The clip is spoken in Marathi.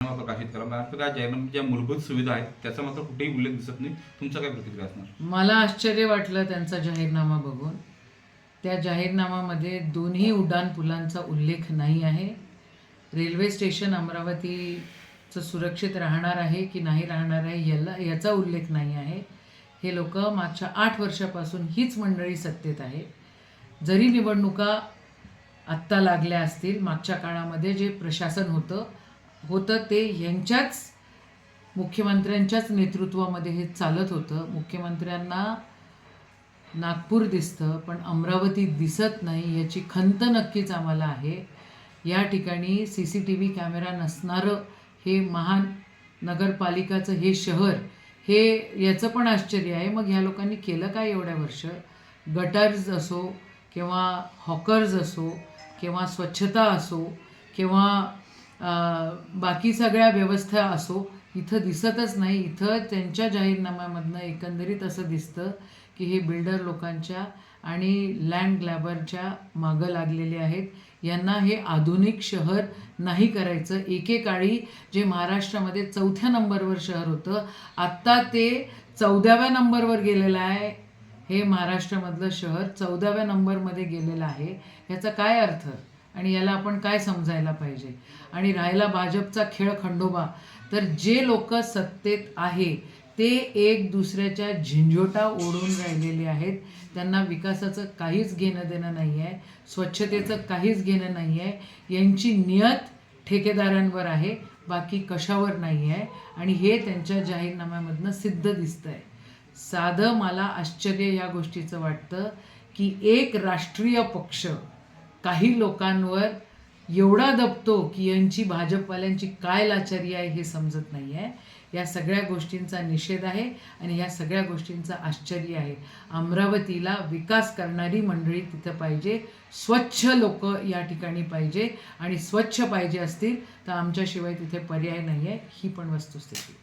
प्रकाशित करा. मात्र काय जाहीरनाम्यात ज्या मूलभूत सुविधा आहेत त्याचा मात्र कुठेही उल्लेख दिसत नाही. तुमचा काय प्रतिक्रिया असणार? मला आश्चर्य वाटलं त्यांचा जाहीरनामा बघून. त्या जाहीरनाम्यामध्ये दोन्ही उड्डाणपुलांचा उल्लेख नाही आहे. रेल्वे स्टेशन अमरावतीचं सुरक्षित राहणार आहे की नाही राहणार आहे याचा उल्लेख नाही आहे. हे लोक मागच्या 8 वर्षापासून हीच मंडळी सत्तेत आहे. जरी निवडणुका आत्ता लागल्या असतील, मागच्या काळामध्ये जे प्रशासन होतं ते यांच्याच मुख्यमंत्र्यांच्याच नेतृत्वामध्ये हे चालत होतं. मुख्यमंत्र्यांना नागपूर दिसतं पण अमरावती दिसत नाही याची खंत नक्कीच आम्हाला आहे. या ठिकाणी CCTV कॅमेरा नसणारं हे महानगरपालिकाचं हे शहर हे याचं पण आश्चर्य आहे. मग ह्या लोकांनी केलं काय एवढ्या वर्ष? गटार्स असो किंवा हॉकर्स असो किंवा स्वच्छता असो किंवा बाकी सगळ्या व्यवस्था असो, इथं दिसतच नाही. इथं त्यांच्या जाहीरनाम्यामधनं एकंदरीत असं दिसतं की हे बिल्डर लोकांच्या आणि लँड ग्लॅबरच्या मागं लागलेले आहेत. यांना हे आधुनिक शहर नाही करायचं. एकेकाळी जे महाराष्ट्रामध्ये 4थ्या नंबरवर शहर होतं, आत्ता ते 14व्या नंबरवर गेलेलं आहे. हे महाराष्ट्रामधलं शहर 14व्या नंबरमध्ये गेलेलं आहे. ह्याचा काय अर्थ आणि याला आपण काय समजायला पाहिजे? आणि राहिला भाजपचा खेळ खंडोबा, तर जे लोक सत्तेत आहे ते एक दुसऱ्याच्या झिंझोटा ओढून राहिलेले आहेत. त्यांना विकासाचं काहीच घेणं देणं नाही आहे, स्वच्छतेचं काहीच घेणं नाही आहे. यांची नियत ठेकेदारांवर आहे, बाकी कशावर नाही आहे. आणि हे त्यांच्या जाहीरनाम्यामधनं सिद्ध दिसतं आहे. साधं मला आश्चर्य या गोष्टीचं वाटतं की एक राष्ट्रीय पक्ष काही लोकांवर एवढा दबतो की यांची भाजपवाल्यांची काय लाचारी आहे हे समजत नाही आहे. या सगळ्या गोष्टींचा निषेध आहे आणि या सगळ्या गोष्टींचं आश्चर्य आहे. अमरावतीला विकास करणारी मंडळी तिथं पाहिजे, स्वच्छ लोक या ठिकाणी पाहिजे आणि स्वच्छ पाहिजे असतील तर आमच्याशिवाय तिथे पर्याय नाही आहे. ही पण वस्तुस्थिती.